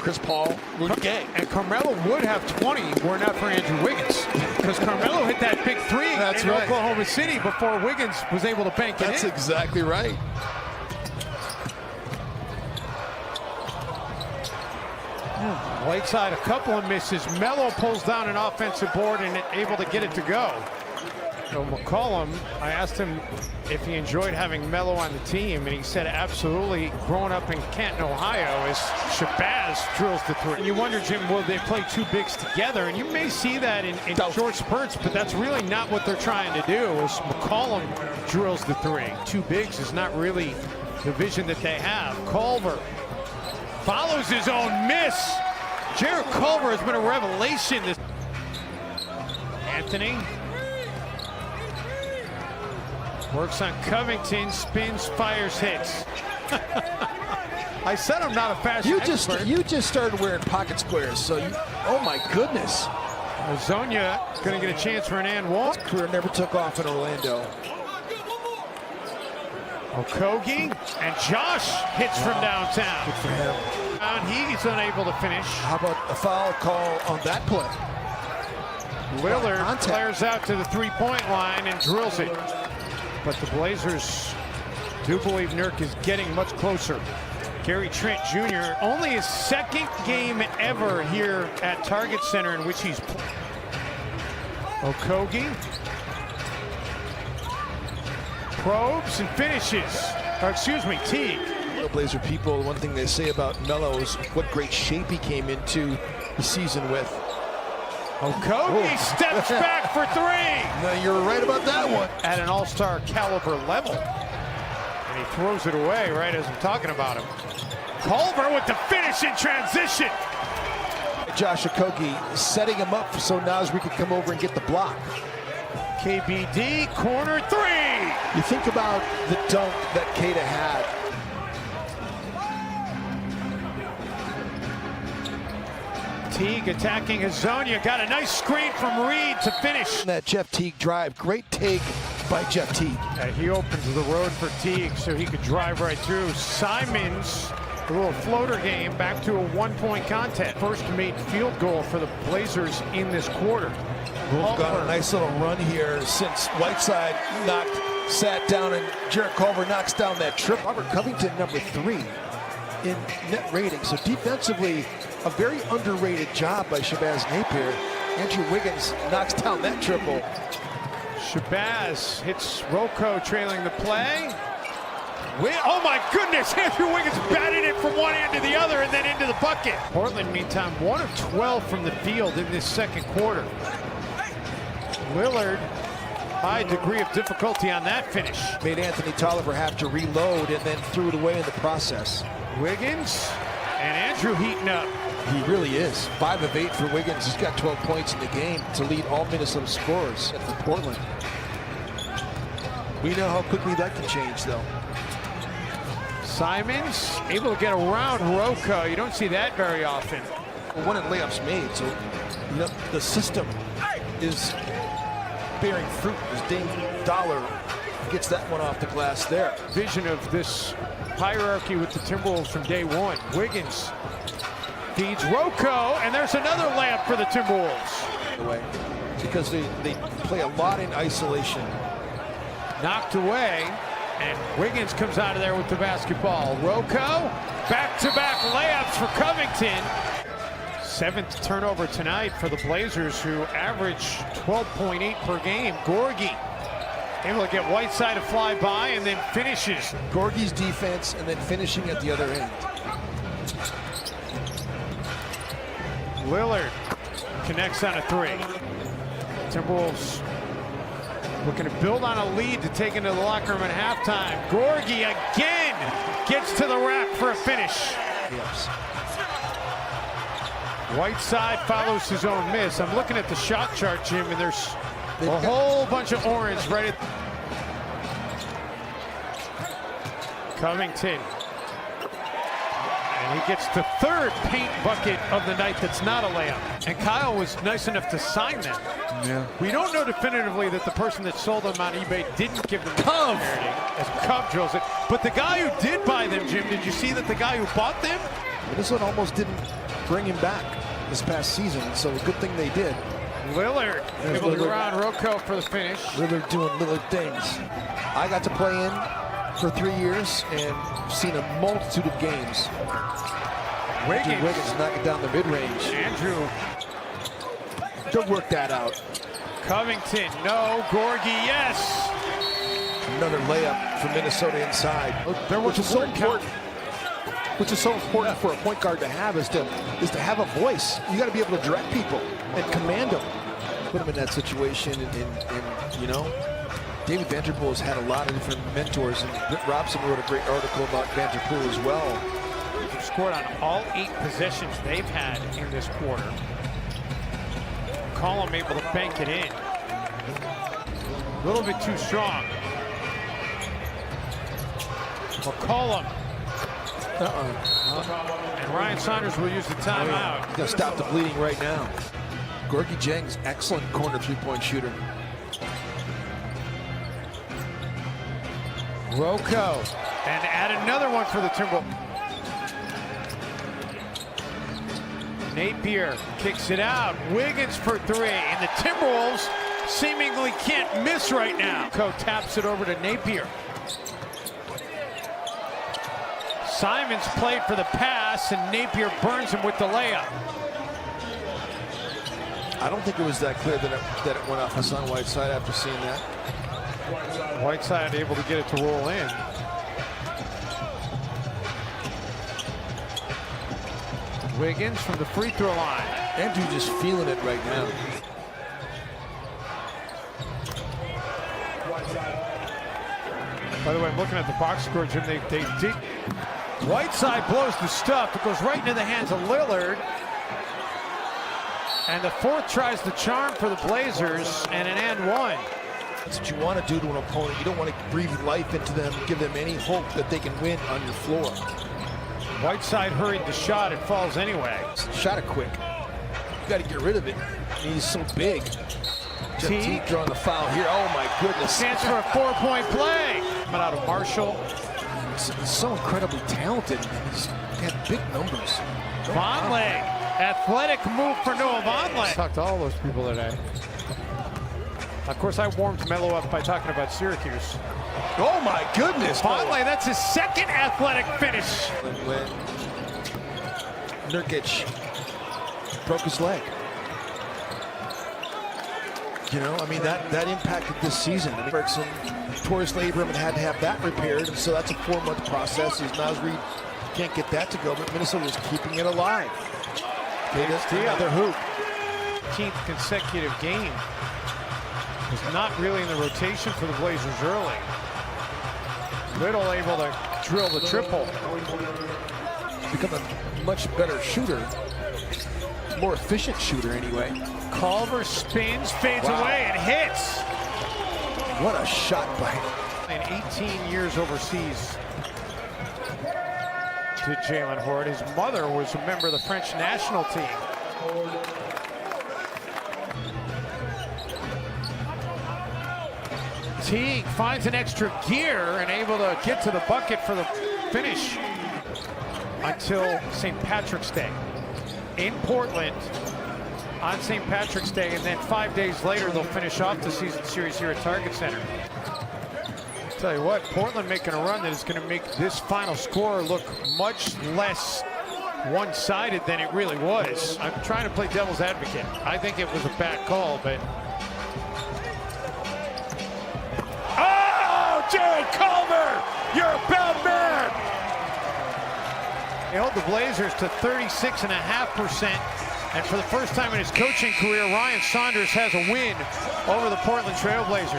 Chris Paul, Rudy Gay. And Carmelo would have 20 were it not for Andrew Wiggins. Because Carmelo hit that big three in Oklahoma City before Wiggins was able to bank it in. That's exactly right. Whiteside, a couple of misses. Melo pulls down an offensive board and able to get it to go. So McCollum, I asked him if he enjoyed having Melo on the team, and he said absolutely. Growing up in Canton, Ohio, as Shabazz drills the three. You wonder, Jim, will they play two bigs together? And you may see that in short spurts, but that's really not what they're trying to do. As McCollum drills the three. Two bigs is not really the vision that they have. Culver follows his own miss. Jarrett Culver has been a revelation. Anthony works on Covington, spins, fires, hits. I said I'm not a fast expert. You just started wearing pocket squares, so oh my goodness. Zonia going to get a chance for an and one. His career never took off in Orlando. Okogie and Josh hits from downtown. Good for him. And he's unable to finish. How about a foul call on that play? Lillard flares out to the three-point line and drills it. But the Blazers do believe Nurk is getting much closer. Gary Trent Jr., only his second game ever here at Target Center in which he's played. Okogie probes and finishes. Or excuse me, Teague. Blazer people, one thing they say about Melo is what great shape he came into the season with. Okogie steps back for three. No, you're right about that one. At an all-star caliber level. And he throws it away right as I'm talking about him. Culver with the finish in transition. Josh Okogie setting him up so Nasri could come over and get the block. KBD, corner three. You think about the dunk that Kata had. Teague attacking Hazonia. Got a nice screen from Reed to finish. That Jeff Teague drive. Great take by Jeff Teague. He opens the road for Teague so he could drive right through. Simons, a little floater game, back to a one-point contest. First made field goal for the Blazers in this quarter. Wolf got a nice little run here since Whiteside sat down and Jarrett Culver knocks down that trip. Robert Covington, number 3 in net rating. So defensively, a very underrated job by Shabazz Napier. Andrew Wiggins knocks down that triple. Shabazz hits Rocco trailing the play. Oh my goodness, Andrew Wiggins batted it from one end to the other and then into the bucket. Portland, meantime, 1 of 12 from the field in this second quarter. Lillard, high degree of difficulty on that finish. Made Anthony Tolliver have to reload and then threw it away in the process. Wiggins and Andrew heating up. He really is. 5 of 8 for Wiggins. He's got 12 points in the game to lead all Minnesota scorers for Portland. We know how quickly that can change, though. Simons able to get around Rocco. You don't see that very often. One in layups made, so the system is bearing fruit as Dame Dollar gets that one off the glass there. Vision of this hierarchy with the Timberwolves from day one. Wiggins feeds Rocco, and there's another layup for the Timberwolves. Because they play a lot in isolation. Knocked away, and Wiggins comes out of there with the basketball. Rocco, back-to-back layups for Covington. 7th turnover tonight for the Blazers, who average 12.8 per game. Gorgie able to get Whiteside to fly by and then finishes. Gorgie's defense and then finishing at the other end. Lillard connects on a three. Timberwolves looking to build on a lead to take into the locker room at halftime. Gorgie again gets to the rack for a finish. Yes. Whiteside follows his own miss. I'm looking at the shot chart, Jim, and there's a whole bunch of orange right at Covington. And he gets the 3rd paint bucket of the night that's not a layup. And Kyle was nice enough to sign them. Yeah. We don't know definitively that the person that sold them on eBay didn't give them the charity, as Cub drills it. But the guy who did buy them, Jim, did you see that the guy who bought them? This one almost didn't bring him back this past season, so a good thing they did. Lillard able to go around Rocco for the finish. Lillard doing Lillard things. I got to play in for 3 years and seen a multitude of games. Wiggins knocking down the mid-range. Andrew. They'll work that out. Covington, no. Gorgie, yes. Another layup for Minnesota inside. Which is so important. Which is so important for a point guard to have is to have a voice. You got to be able to direct people and command them. Put them in that situation, and you know, David Vanderpool has had a lot of different mentors, and Britt Robson wrote a great article about Vanderpool as well. They've scored on all 8 possessions they've had in this quarter. McCollum able to bank it in. A little bit too strong. McCollum. And Ryan Saunders will use the timeout. He's gonna stop the bleeding right now. Gorgie Jang's excellent corner three-point shooter. Rocco, and add another one for the Timberwolves. Napier kicks it out. Wiggins for 3, and the Timberwolves seemingly can't miss right now. Rocco taps it over to Napier. Simons played for the pass, and Napier burns him with the layup. I don't think it was that clear that it went off Hassan Whiteside after seeing that. Whiteside able to get it to roll in. Wiggins from the free throw line. Andrew just feeling it right now. By the way, I'm looking at the box score, Jim. They did. Whiteside blows the stuff. It goes right into the hands of Lillard. And the fourth tries the charm for the Blazers, and an and one. That's what you want to do to an opponent. You don't want to breathe life into them, give them any hope that they can win on your floor. Whiteside hurried the shot. It falls anyway. Shot it quick. You got to get rid of it. He's so big. Teague drawing the foul here. Oh my goodness. Chance for a 4-point play. Coming out of Marshall. He's so incredibly talented. He's got big numbers. Vonleh. Athletic move for Noah Vonleh. Talked to all those people today. Of course, I warmed Melo up by talking about Syracuse. Oh my goodness. Vonleh, that's his second athletic finish. When Nurkic broke his leg. You know, I mean, that impacted this season. I mean, Bergson tore his labrum and had to have that repaired, and so that's a 4-month process. As Naz Reid can't get that to go, but Minnesota's keeping it alive. Another hoop. 15th consecutive game. Was not really in the rotation for the Blazers early. Little able to drill the triple. Become a much better shooter. More efficient shooter anyway. Culver spins, fades away, and hits. What a shot by In 18 years overseas to Jalen Horde. His mother was a member of the French national team. Teague finds an extra gear and able to get to the bucket for the finish until St. Patrick's Day in Portland on St. Patrick's Day, and then 5 days later they'll finish off the season series here at Target Center. Tell you what, Portland making a run that is going to make this final score look much less one-sided than it really was. I'm trying to play devil's advocate. I think it was a bad call, but Jared Culver, you're a bad man. He held the Blazers to 36.5%, and for the first time in his coaching career, Ryan Saunders has a win over the Portland Trail Blazers.